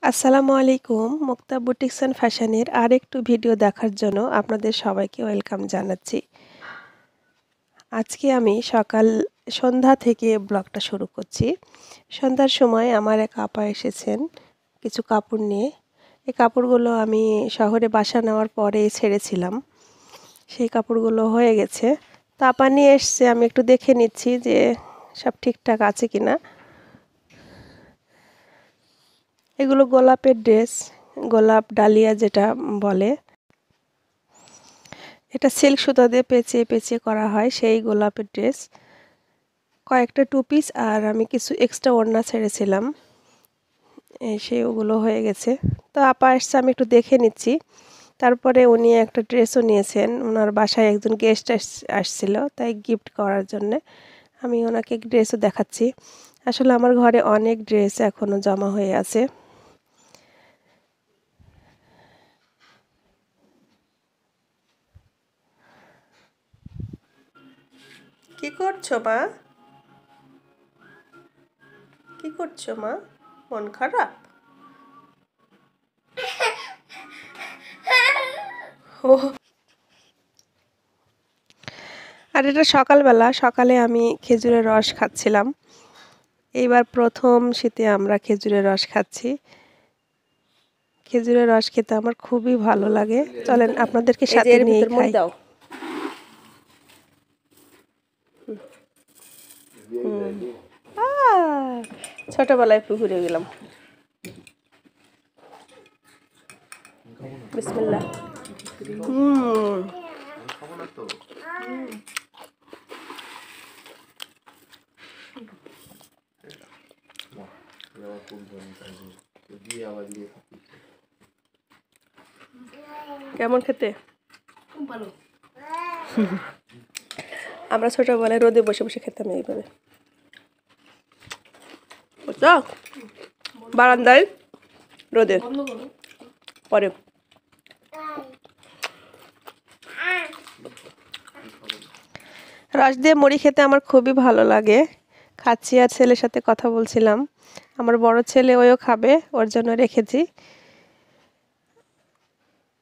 আসসালামু আলাইকুম। মুক্তা boutiques and ফ্যাশনের আরেকটু ভিডিও দেখার জন্য আপনাদের সবাইকে ওয়েলকাম জানাচ্ছি। আজকে আমি সন্ধ্যা থেকে ব্লগটা শুরু করছি। সন্ধ্যার সময় আমার এক আপা এসেছেন কিছু কাপড় নিয়ে। এই কাপড়গুলো আমি শহরে বাসা নেওয়ার পরে ছেড়েছিলাম। সেই কাপড়গুলো হয়ে গেছে। তো আপা নিয়ে এসছে, আমি একটু দেখে নিচ্ছি যে সব ঠিকঠাক আছে কিনা। এগুলো গোলাপের ড্রেস, গোলাপ ডালিয়া যেটা বলে। এটা সিল্ক সুতা দিয়ে পেঁচিয়ে পেঁচিয়ে করা হয় সেই গোলাপের ড্রেস। কয়েকটা টু পিস আর আমি কিছু এক্সট্রা ওড়না ছেড়েছিলাম, সেগুলো হয়ে গেছে। তো আপা আসছে, আমি একটু দেখে নিচ্ছি। তারপরে উনি একটা ড্রেসও নিয়েছেন, ওনার বাসায় একজন গেস্ট আসছিল, তাই গিফট করার জন্যে আমি ওনাকে ড্রেসও দেখাচ্ছি। আসলে আমার ঘরে অনেক ড্রেস এখনও জমা হয়ে আছে। কি করছো মা? কি করছো মা? মন খারাপ? ও, আর এটা সকালবেলা, সকালে আমি খেজুরের রস খাচ্ছিলাম। এইবার প্রথম শীতে আমরা খেজুরের রস খাচ্ছি। খেজুরের রস খেতে আমার খুবই ভালো লাগে। চলেন আপনাদেরকে সাথে নিয়েই খাই। ছোটবেলায় পুকুরে গেলাম। বিসমিল্লাহ। কেমন খেতে? আমরা ছোটবেলায় রোদে বসে বসে খেতাম এইভাবে, বুঝছো? বারান্দায় রোদে পরে। রস দিয়ে মুড়ি খেতে আমার খুবই ভালো লাগে। খাচ্ছি আর ছেলের সাথে কথা বলছিলাম। আমার বড় ছেলে ওইও খাবে, ওর জন্য রেখেছি।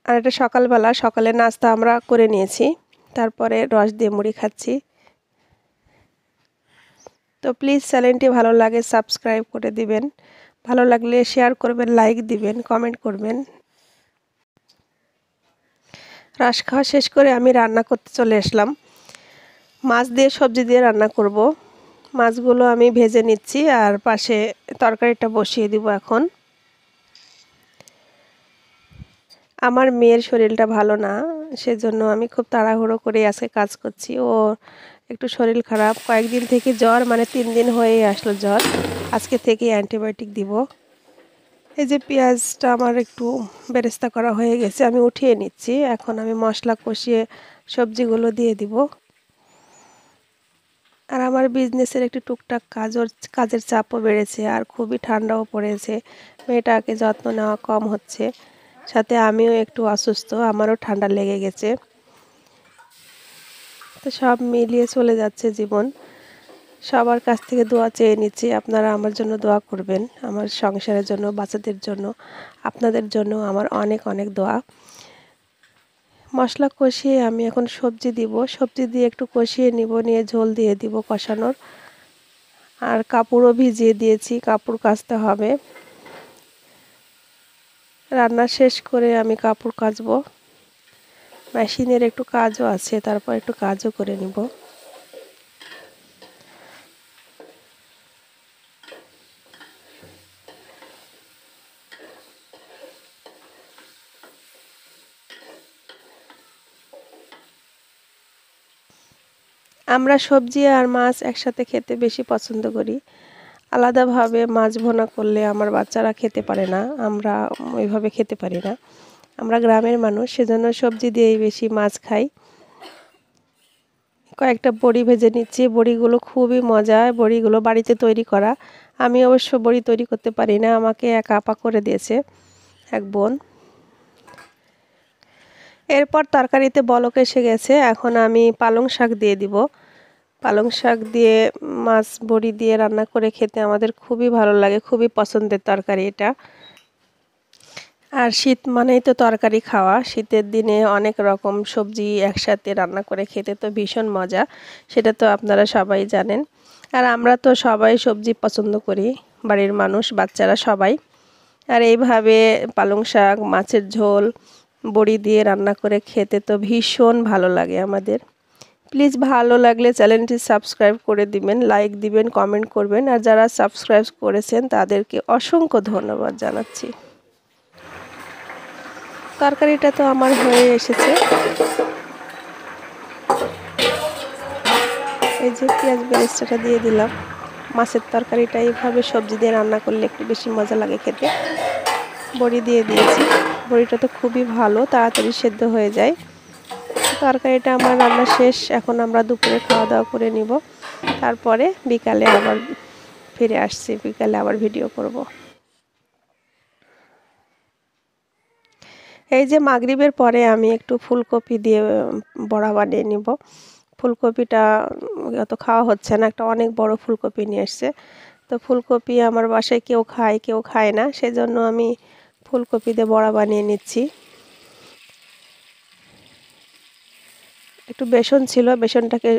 আর এটা সকালবেলা, সকালে নাস্তা আমরা করে নিয়েছি, তারপরে রস দিয়ে মুড়ি খাচ্ছি। তো প্লিজ চ্যানেলটি ভালো লাগে সাবস্ক্রাইব করে দিবেন, ভালো লাগলে শেয়ার করবেন, লাইক দিবেন, কমেন্ট করবেন। রস খাওয়া শেষ করে আমি রান্না করতে চলে আসলাম। মাছ দিয়ে সবজি দিয়ে রান্না করব। মাছগুলো আমি ভেজে নিচ্ছি আর পাশে তরকারিটা বসিয়ে দিব এখন। আমার মেয়ের শরীরটা ভালো না, সেজন্য আমি খুব তাড়াহুড়ো করে আজকে কাজ করছি। ও একটু শরীর খারাপ, কয়েকদিন থেকে জ্বর, মানে 3 দিন হয়েই আসলো জ্বর। আজকে থেকে অ্যান্টিবায়োটিক দিব। এই যে পেঁয়াজটা আমার একটু বেরেস্তা করা হয়ে গেছে, আমি উঠিয়ে নিচ্ছি। এখন আমি মশলা কষিয়ে সবজিগুলো দিয়ে দিব। আর আমার বিজনেসের একটু টুকটাক কাজের চাপও বেড়েছে আর খুবই ঠান্ডাও পড়েছে। মেয়েটাকে যত্ন নেওয়া কম হচ্ছে, সাথে আমিও একটু অসুস্থ, আমারও ঠান্ডা লেগে গেছে। তো সব মিলিয়ে চলে যাচ্ছে জীবন। সবার কাছ থেকে দোয়া চেয়ে নিচ্ছি, আপনারা আমার জন্য দোয়া করবেন, আমার সংসারের জন্য, বাচ্চাদের জন্য, আপনাদের জন্য আমার অনেক অনেক দোয়া। মশলা কষিয়ে আমি এখন সবজি দিব, সবজি দিয়ে একটু কষিয়ে নিব, নিয়ে ঝোল দিয়ে দিব কষানোর। আর কাপড়ও ভিজিয়ে দিয়েছি, কাপড় কাচতে হবে। রান্না শেষ করে আমি কাপড় কাচবো। মেশিনের একটু কাজও আছে, তারপর একটু কাজও করে নিব। আমরা সবজি আর মাছ একসাথে খেতে বেশি পছন্দ করি। আলাদাভাবে মাছ ভুনা করলে আমার বাচ্চারা খেতে পারে না, আমরা ওইভাবে খেতে পারি না। আমরা গ্রামের মানুষ, সেজন্য সবজি দিয়েই বেশি মাছ খাই। কয়েকটা বড়ি ভেজে নিচ্ছি, বড়িগুলো খুবই মজা, বড়িগুলো বাড়িতে তৈরি করা। আমি অবশ্য বড়ি তৈরি করতে পারি না, আমাকে এক আপা করে দিয়েছে, এক বোন। এরপর তরকারিতে বলক এসে গেছে, এখন আমি পালং শাক দিয়ে দিব। পালং শাক দিয়ে মাছ বড়ি দিয়ে রান্না করে খেতে আমাদের খুবই ভালো লাগে, খুবই পছন্দের তরকারি এটা। আর শীত মানেই তো তরকারি খাওয়া। শীতের দিনে অনেক রকম সবজি একসাথে রান্না করে খেতে তো ভীষণ মজা, সেটা তো আপনারা সবাই জানেন। আর আমরা তো সবাই সবজি পছন্দ করি, বাড়ির মানুষ, বাচ্চারা সবাই। আর এইভাবে পালং শাক, মাছের ঝোল, বড়ি দিয়ে রান্না করে খেতে তো ভীষণ ভালো লাগে আমাদের। প্লিজ ভালো লাগলে চ্যানেলটি সাবস্ক্রাইব করে দিবেন, লাইক দিবেন, কমেন্ট করবেন। আর যারা সাবস্ক্রাইব করেছেন তাদেরকে অসংখ্য ধন্যবাদ জানাচ্ছি। তরকারিটা তো আমার হয়ে এসেছে। এই যে পেঁয়াজ বেরেস্তাটা দিয়ে দিলাম। মাছের তরকারিটা এইভাবে সবজি দিয়ে রান্না করলে একটু বেশি মজা লাগে খেতে। বড়ি দিয়ে দিয়েছি। বড়িটা তো খুবই ভালো, তাড়াতাড়ি সেদ্ধ হয়ে যায়। তরকারিটা আমার রান্না শেষ। এখন আমরা দুপুরে খাওয়া দাওয়া করে নিব, তারপরে বিকালে আবার ফিরে আসছি, বিকালে আবার ভিডিও করব। এই যে মাগরিবের পরে আমি একটু ফুলকপি দিয়ে বড়া বানিয়ে নিব। ফুলকপিটা অত খাওয়া হচ্ছে না, একটা অনেক বড় ফুলকপি নিয়ে এসছে। তো ফুলকপি আমার বাসায় কেউ খায়, কেউ খায় না, সেজন্য আমি ফুলকপি দিয়ে বড়া বানিয়ে নিচ্ছি। একটু বেসন ছিল, বেসনটাকে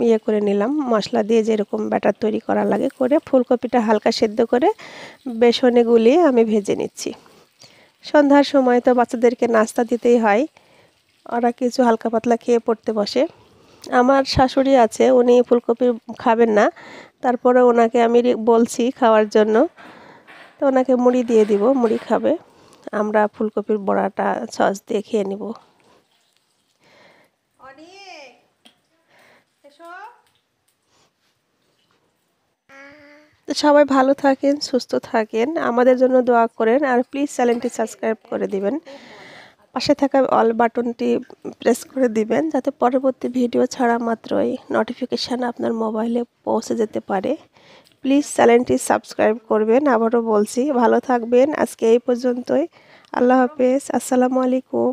ইয়ে করে নিলাম, মশলা দিয়ে যেরকম ব্যাটার তৈরি করা লাগে করে ফুলকপিটা হালকা সেদ্ধ করে বেসনে গুলিয়ে আমি ভেজে নিচ্ছি। সন্ধ্যার সময় তো বাচ্চাদেরকে নাস্তা দিতেই হয়, ওরা কিছু হালকা পাতলা খেয়ে পড়তে বসে। আমার শাশুড়ি আছে, উনি ফুলকপি খাবেন না, তারপরে ওনাকে আমি বলছি খাওয়ার জন্য, তো ওনাকে মুড়ি দিয়ে দিব, মুড়ি খাবে। আমরা ফুলকপির বড়াটা সস দিয়ে খেয়ে নিব। তো সবাই ভালো থাকেন, সুস্থ থাকেন, আমাদের জন্য দোয়া করেন। আর প্লিজ চ্যানেলটি সাবস্ক্রাইব করে দিবেন, পাশে থাকা অল বাটনটি প্রেস করে দিবেন, যাতে পরবর্তী ভিডিও ছাড়া মাত্রই নোটিফিকেশান আপনার মোবাইলে পৌঁছে যেতে পারে। প্লিজ চ্যানেলটি সাবস্ক্রাইব করবেন। আবারও বলছি, ভালো থাকবেন। আজকে এই পর্যন্তই। আল্লাহ হাফেজ। আসসালামু আলাইকুম।